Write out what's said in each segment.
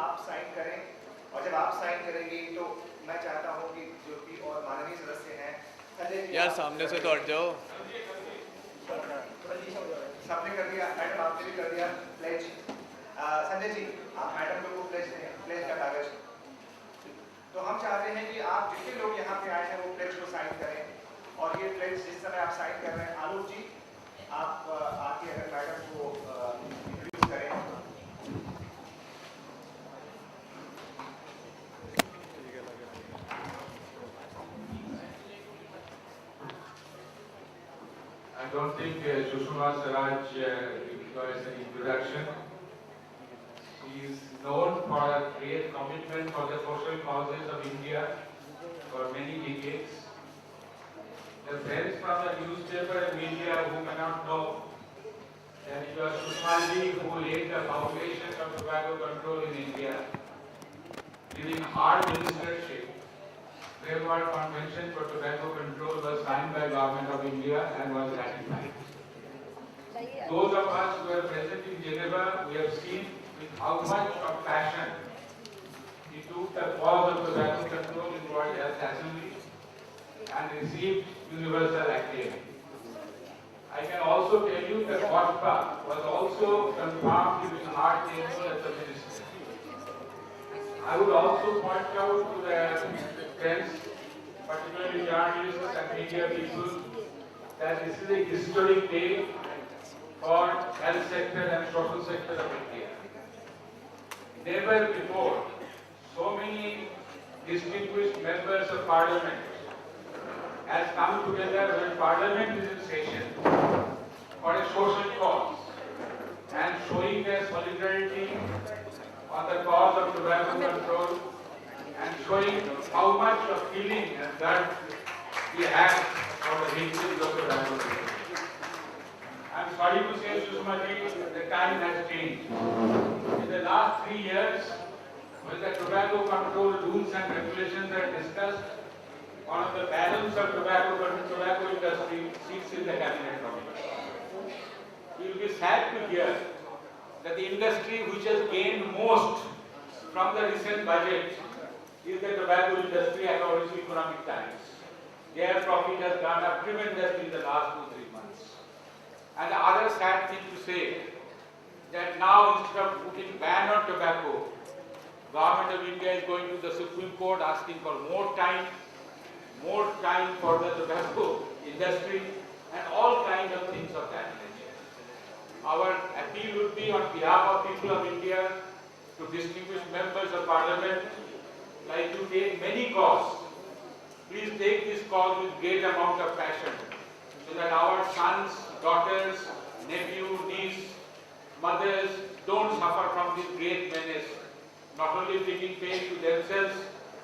आप साइन करें, और जब आप साइन करेंगे तो मैं चाहता हूं कि जो भी और माननीय सदस्य हैं यार सामने से तो हट जाओ। सबने कर दिया, मैडम आपने भी कर दिया प्लेज। संजय जी, आप मैडम लोग को प्लेज का कागज। तो हम चाहते हैं कि आप जितने लोग यहाँ पे आए हैं वो प्लेज को साइन करें, और ये प्लेज जिस समय आप साइन कर रहे हैं, आलोक जी आप आके अगर मैडम को इंट्रोड्यूस करें। I don't think Sushma Swaraj requires an introduction. She is known for her great commitment for the social causes of India for many decades. The friends from the newspaper and media who may not know that it was Sushma ji who laid the foundation of tobacco control in India. During her ministership, Framework Convention for Tobacco Control was signed by Government of India and was ratified. Those of us who were present in Geneva, we have seen with how much of passion he took the cause of tobacco control in World Health Assembly and received universal acclaim. I can also tell you that WASPA was also confirmed during our table at the ministry. I would also point out to the friends, particularly journalists and media people, that this is a historic day for health sector and social sector of India. Never before so many distinguished members of parliament has come together when parliament is in session for a social cause and showing their solidarity on the cause of tobacco control and showing how much of feeling and blood we have for the victims of tobacco control. I am sorry to say, Sushma ji, the time has changed. In the last 3 years, when the tobacco control rules and regulations are discussed, one of the balance of tobacco industry sits in the cabinet committee. You will be sad to hear that the industry which has gained most from the recent budget is the tobacco industry according to Economic Times. Their profit has gone up tremendously in the last 2-3 months. And the other sad thing to say that now instead of putting ban on tobacco, Government of India is going to the Supreme Court asking for more time for the tobacco industry and all kinds of things of that nature. Our appeal would be on behalf of people of India to distinguished members of parliament, like you take many causes. Please take this cause with great amount of passion so that our sons, daughters, nephew, niece, mothers don't suffer from this great menace, not only bringing pain to themselves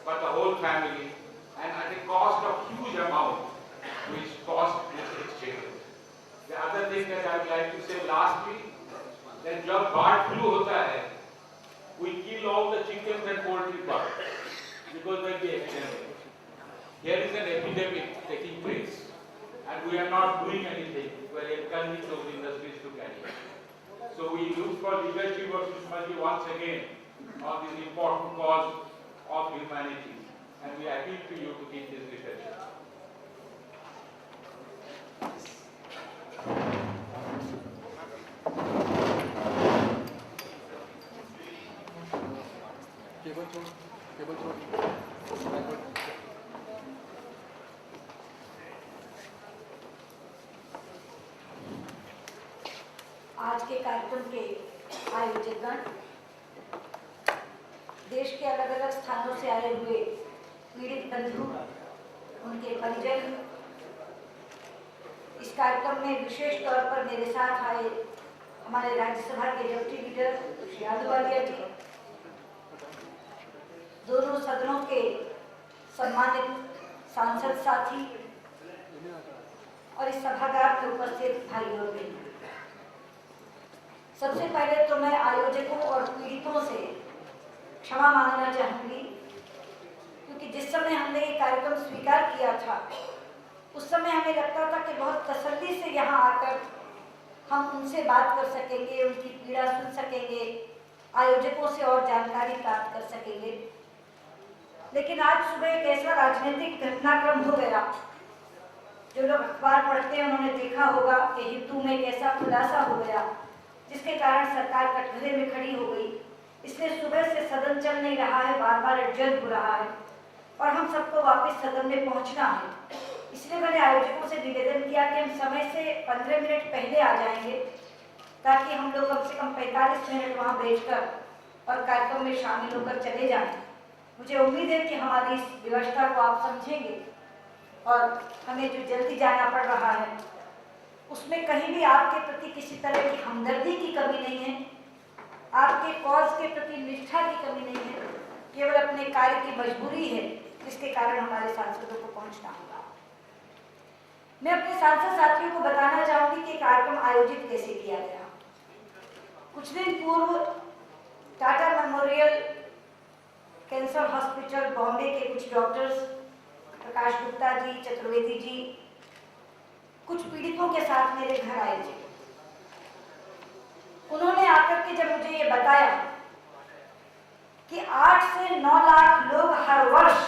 but the whole family, and at a cost of huge amount which cost this exchange. The other thing that I would like to say lastly, that जब bird flu होता है, we kill all the chickens and poultry birds because of the epidemic. Here is an epidemic taking place, and we are not doing anything. We are encouraging those industries to carry it. So we look for leadership of Sushma ji once again on this important cause of humanity, and we appeal to you to keep this leadership. आज के कार्यक्रम के आयोजकगण, देश के अलग अलग स्थानों से आए हुए पीड़ित बंधु, उनके परिजन, इस कार्यक्रम में विशेष तौर पर मेरे साथ आए हमारे राज्यसभा के डिप्टी लीडर श्री अहलूवालिया जी, दोनों सदनों के सम्मानित सांसद साथी और इस सभागार में उपस्थित भाई और बहन। सबसे पहले तो मैं आयोजकों और पीड़ितों से क्षमा मांगना चाहूंगी, क्योंकि जिस समय हमने ये कार्यक्रम स्वीकार किया था उस समय हमें लगता था कि बहुत तसल्ली से यहाँ आकर हम उनसे बात कर सकेंगे, उनकी पीड़ा सुन सकेंगे, आयोजकों से और जानकारी प्राप्त कर सकेंगे। लेकिन आज सुबह एक ऐसा राजनीतिक घटनाक्रम हो गया, जो लोग अखबार पढ़ते हैं उन्होंने देखा होगा कि हिंदू में एक ऐसा खुलासा हो गया जिसके कारण सरकार कटघरे में खड़ी हो गई। इसलिए सुबह से सदन चल नहीं रहा है, बार बार एडजर्न हो रहा है और हम सबको वापस सदन में पहुंचना है। इसलिए मैंने आयोजकों से निवेदन किया कि हम समय से 15 मिनट पहले आ जाएंगे, ताकि हम लोग कम से कम 45 मिनट वहाँ बैठकर और कार्यक्रम में शामिल होकर चले जाएं। मुझे उम्मीद है कि हमारी इस व्यवस्था को आप समझेंगे और हमें जो जल्दी जाना पड़ रहा है उसमें कहीं भी आपके प्रति किसी तरह की हमदर्दी की कमी नहीं है, आपके कॉज के प्रति निष्ठा की कमी नहीं है, केवल अपने कार्य की मजबूरी है जिसके कारण हमारे सांसदों को पहुंचना होगा। मैं अपने सांसद साथियों को बताना चाहूंगी कि कार्यक्रम आयोजित कैसे किया गया। कुछ दिन पूर्व Tata memorial cancer hospital Bombay के कुछ डॉक्टर्स प्रकाश गुप्ता जी, चतुर्वेदी जी, कुछ पीड़ितों के साथ मेरे घर आए थे। उन्होंने आकर के जब मुझे ये बताया कि 8 से 9 लाख लोग हर वर्ष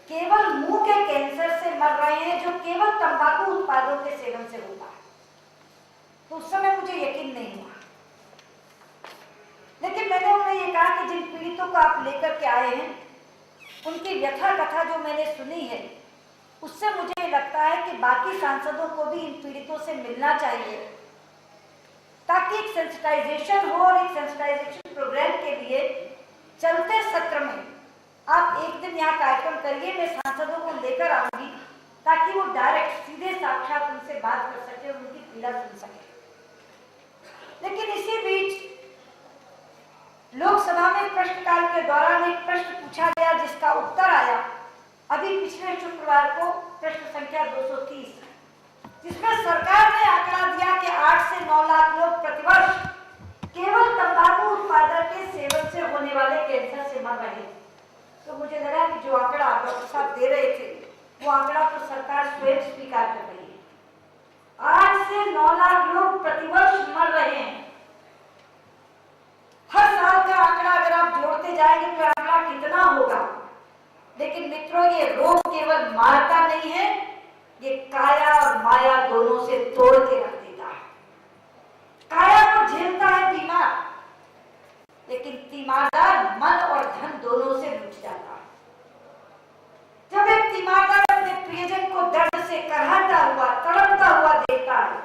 केवल मुंह के कैंसर से मर रहे हैं, जो केवल तंबाकू उत्पादों के सेवन से होता है, तो उस समय मुझे यकीन नहीं हुआ। लेकिन मैंने उन्हें ये कहा कि जिन पीड़ितों को आप लेकर के आए हैं उनकी व्यथा कथा जो मैंने सुनी है उससे मुझे लगता है कि बाकी सांसदों को भी इन पीड़ितों से मिलना चाहिए, ताकि एक सेंसिटाइजेशन हो और एक सेंसिटाइजेशन प्रोग्राम के लिए चलते सत्र में आप एक दिन यहाँ कार्यक्रम करिए। मैं सांसदों को लेकर आऊंगी ताकि वो डायरेक्ट सीधे साक्षात उनसे बात कर सके और उनकी पीड़ा सुन सके। लेकिन इसी बीच लोकसभा में प्रश्नकाल के दौरान एक प्रश्न पूछा गया जिसका उत्तर आया अभी पिछले शुक्रवार को, प्रश्न संख्या 230, जिसमें सरकार ने आंकड़ा दिया कि 8 से 9 लाख लोग प्रतिवर्ष केवल तंबाकू उत्पादन के सेवन से होने वाले कैंसर से मर रहे हैं। तो मुझे लगा कि जो आंकड़ा डॉक्टर साहब दे रहे थे वो आंकड़ा तो सरकार स्वयं स्वीकार कर रही है। 8 से 9 लाख लोग प्रतिवर्ष मर रहे हैं। हर साल का आंकड़ा अगर आप जोड़ते जाएंगे तो आंकड़ा कितना होगा। लेकिन मित्रों, ये रोग केवल मारता नहीं है, ये काया और माया दोनों से तोड़ के रख देता है। काया को झेलता है बीमार, लेकिन तीमारदार मन और धन दोनों से लुट जाता है। जब एक तीमारदार अपने प्रियजन को दर्द से कराहता हुआ, तड़पता हुआ देखता है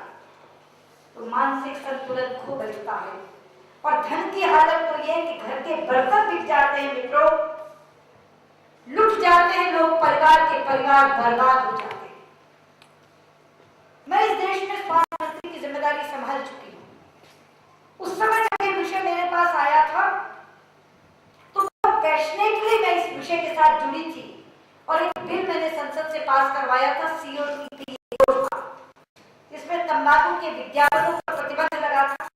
तो मानसिक संतुलन खो बैठता है। और धन की हालत तो यह कि घर के बर्तन बिक जाते हैं मित्रों, लुट जाते हैं लोग, परिवार के परिवार बर्बाद हो जाते हैं। मैं इस देश में स्वास्थ्य मंत्री की जिम्मेदारी संभाल चुकी हूं। उस समय जब ये विषय मेरे पास आया था तो पैशनेटली मैं इस विषय के साथ जुड़ी थी और एक बिल मैंने संसद से पास करवाया था, COTP, जिसमें तंबाकू के विज्ञापनों पर प्रतिबंध लगा था।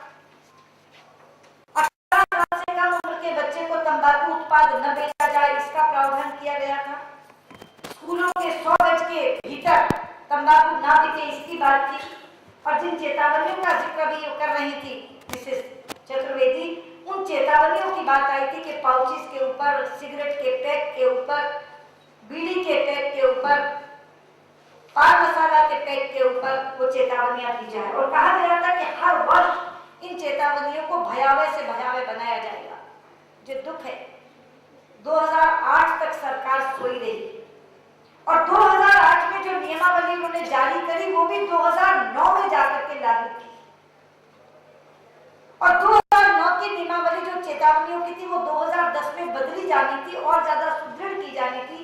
18 साल से कम उम्र के बच्चे को तंबाकू उत्पाद न बेचा जाए, इसका प्रावधान किया गया था। स्कूलों के 100 गज के भीतर तंबाकू ना बिके, इसकी बात थी। और जिन चेतावनियों का जिक्र भी कर रही थी मिसेस चतुर्वेदी, उन चेतावनियों की बात आई थी कि पाउचेस के ऊपर, सिगरेट के पैक के ऊपर, बीड़ी के पैक के ऊपर, पान मसाला के पैक के ऊपर वो चेतावनियां दी जाए। और कहा गया था कि हर वर्ष इन चेतावनियों को भयावह से भयावह बनाया जाएगा। जो दुख है, 2008 तक सरकार सोई रही और 2008 में जो नियमावली उन्होंने जारी करी वो भी 2009 में जाकर के लागू की। और 2009 की नियमावली जो चेतावनियों की थी वो 2010 में बदली जानी थी और ज्यादा सुदृढ़ की जानी थी,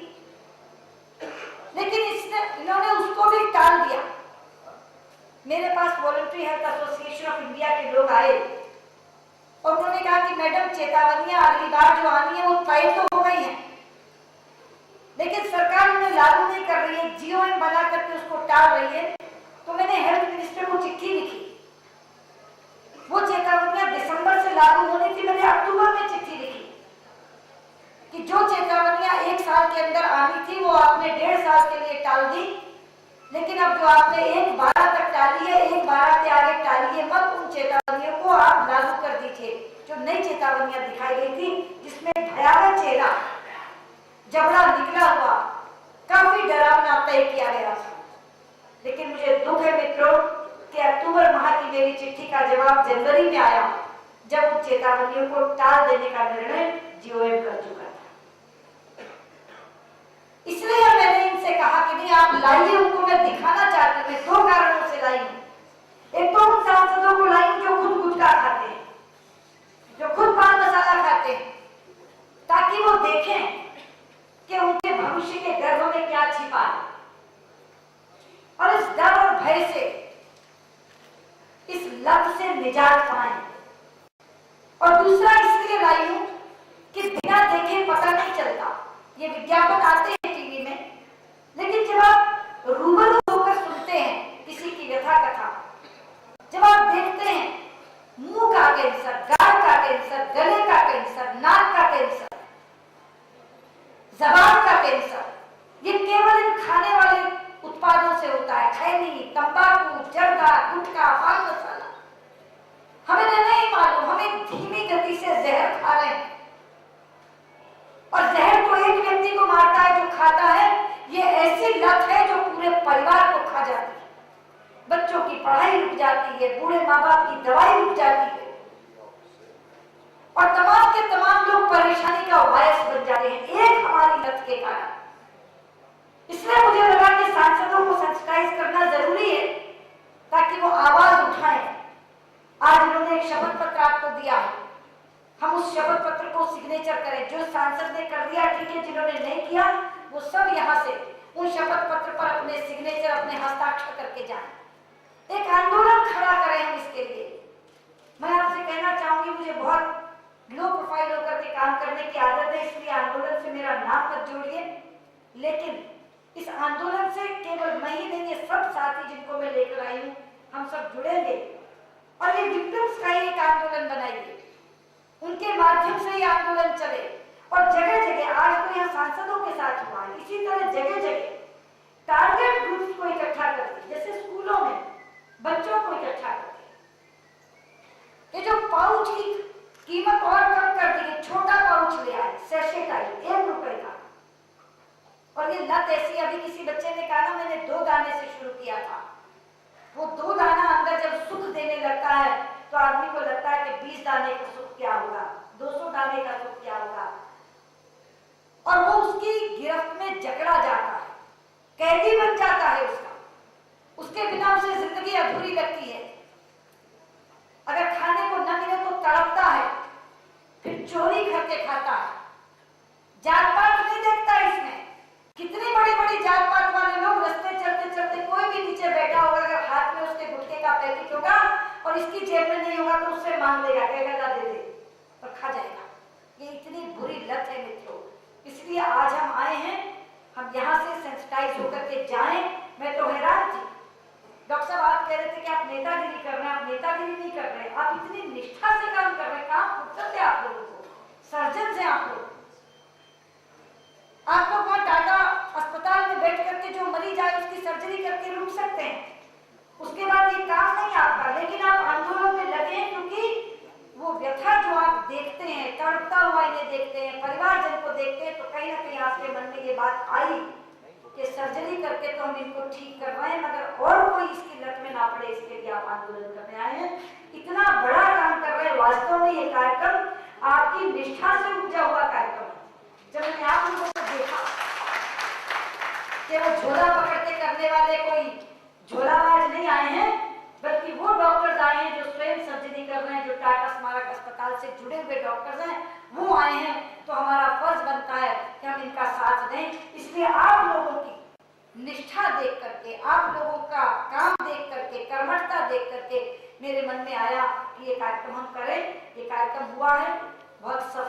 लेकिन इन्होंने उसको भी टाल दिया। मेरे पास voluntary health association of India के लोग आए और उन्होंने कहा कि मैडम, चेतावनियां अगली बार जो आनी है वो तय तो हो गई हैं, लेकिन सरकार उन्हें लागू नहीं कर रही है, GOM बना करके उसको टाल रही है। तो मैंने हेल्थ मिनिस्टर को चिट्ठी लिखी। वो चेतावनियां दिसंबर से लागू होनी थी, मैंने अक्टूबर में चिट्ठी लिखी कि जो चेतावनियां 1 साल के अंदर आनी थी वो आपने 1.5 साल के लिए टाल दी, लेकिन अब जो आपने 1/12 तक टाली है, 1/12 के आगे टाली है मत, उन चेतावनियों को आप लागू कर दीजिए। नई चेतावनियां दिखाई गई थी, जिसमें भयावह चेहरा, जबड़ा निकला हुआ, काफी डरावना तय किया गया था। लेकिन मुझे दुख है मित्रों कि अक्टूबर माह की मेरी चिट्ठी का जवाब जनवरी में आया, जब उन चेतावनियों को टाल देने का निर्णय जीओएम कर चुका था। इसलिए मैंने इनसे कहा कि नहीं, आप लाइए, उनको मैं दिखाना चाहती हूँ। 2 कारणों से लाई हूँ। एक तो उन सांसदों को लाई जो खुद गुटखा खाते हैं, जो खुद पान मसाला खाते हैं, ताकि वो देखें कि उनके भविष्य के गर्भ में क्या छिपा है, और इस डर और भय से, इस लत से निजात पाएं। और दूसरा इसलिए लाई हूं कि बिना देखे पता नहीं चलता। ये विज्ञापन आते हैं टीवी में, लेकिन जब आप रूबरू होकर सुनते हैं किसी की व्यथा कथा, जब आप देखते हैं मुंह का कैंसर, गाल का कैंसर, गले का कैंसर, नाक का कैंसर, जबान का कैंसर, ये केवल इन खाने वाले उत्पादों से होता है। खैनी, तंबाकू, जर्दा, गुटखा, पान मसाला, हमें नहीं मालूम, हमें धीमी गति से जहर खा रहे हैं। और जहर तो एक व्यक्ति को मारता है जो खाता है, ये ऐसी लत है जो पूरे परिवार को खा जाती है। बच्चों की पढ़ाई रुक जाती है, बूढ़े माँ बाप की दवाई रुक जाती है, और तमाम के तमाम लोग परेशानी का वायस बन जाते हैं एक हमारी लत के कारण। इसलिए मुझे लगा कि सांसदों को सेंसिटाइज करना जरूरी है, ताकि वो आवाज उठाएं। आज उन्होंने एक शपथ पत्र आपको दिया है, हम उस शपथ पत्र को सिग्नेचर करें। जो सांसद ने कर दिया ठीक है, जिन्होंने नहीं किया वो सब यहाँ से उन शपथ पत्र पर अपने सिग्नेचर, अपने हस्ताक्षर करके जाएं। एक आंदोलन खड़ा करें हम इसके लिए। मैं आपसे कहना चाहूंगी, मुझे बहुत लो प्रोफाइल होकर के काम करने की आदत है, इसलिए आंदोलन से मेरा नाम मत जोड़िए। लेकिन इस आंदोलन से केवल मैं ही नहीं, ये सब साथी जिनको मैं लेकर आई हूँ, हम सब जुड़ेंगे और ये विक्टिम्स का ही एक आंदोलन बनाइए। उनके माध्यम से ये आंदोलन चले, और जगह जगह, आज तो यहाँ सांसदों के साथ हुआ है, इसी तरह जगह जगह टारगेट ग्रुप्स को इकट्ठा करके, जैसे स्कूलों में बच्चों को इकट्ठा करके, ये जो पाउच की कीमत और कम कर दी है, छोटा पाउच ले आए, सैशे टाइप, 1 रुपए का। और ये लत ऐसी, अभी किसी बच्चे ने कहा ना, मैंने 2 दाने से शुरू किया था। वो 2 दाना अंदर जब सुख देने लगता है तो आदमी को लगता है कि 20 दाने का सुख क्या होगा, 200 दाने का सुख क्या होगा, और वो उसकी गिरफ्त में जकड़ा जाता है, कैदी बन जाता है उसका। उसके बिना उसे जिंदगी अधूरी लगती है। अगर खाने को न मिले तो तड़पता है, फिर चोरी करके खाता है। जात पात नहीं देखता इसमें। कितनी बड़ी बड़ी जात पात वाले लोग रास्ते चलते चलते, कोई भी नीचे बैठा होगा, अगर हाथ में उसके गुटखे का पैकेट होगा और इसकी जेब में नहीं होगा तो उससे मांग लेगा, कहेगा दे दे, और खा जाएगा। ये इतनी बुरी लत है मित्रों। इसलिए आज हम आए हैं, हम यहाँ से सेंसिटाइज होकर के जाएं। मैं तो हैरान थी, डॉक्टर साहब आप कह रहे थे कि आप नेतागिरी कर रहे हैं, आप नेतागिरी नहीं कर रहे, आप इतनी निष्ठा से काम कर रहे हैं। काम फुर्सत है आप लोगों को, सर्जन है आप लोग। आप लोग वहाँ टाटा अस्पताल में बैठ करके जो मरीज आए उसकी सर्जरी करके रुक सकते हैं, उसके बाद ये काम नहीं आपका। लेकिन आप आंदोलन में लगे, क्योंकि वो व्यथा जो आप देखते हैं, तड़पता हुआ इन्हें देखते हैं, परिवारजन को देखते हैं, तो कहीं ना कहीं आपके मन में ये बात आई कि सर्जरी करके तो हम इनको ठीक कर रहे हैं, मगर और कोई इसकी लत में ना पड़े, इसके लिए आप आंदोलन करने आए हैं। इतना बड़ा काम कर रहे हैं। वास्तव में ये कार्यक्रम आपकी निष्ठा से उपजा हुआ कार्यक्रम है। जब मैंने आप लोगों को देखा कि वो झोला पकड़ते करने वाले कोई झोलाबाज नहीं आए हैं, बल्कि वो डॉक्टर्स आए हैं जो स्वयं सर्जरी कर रहे हैं, जो टाटा स्मारक अस्पताल से जुड़े हुए डॉक्टर्स हैं, वो आए हैं, तो हमारा फर्ज बनता है कि हम इनका साथ दें। इसलिए आप लोगों की निष्ठा देख करके, आप लोगों का काम देख करके, कर्मठता देख करके मेरे मन में आया कि ये कार्यक्रम हम करें। ये कार्यक्रम हुआ है, बहुत सफल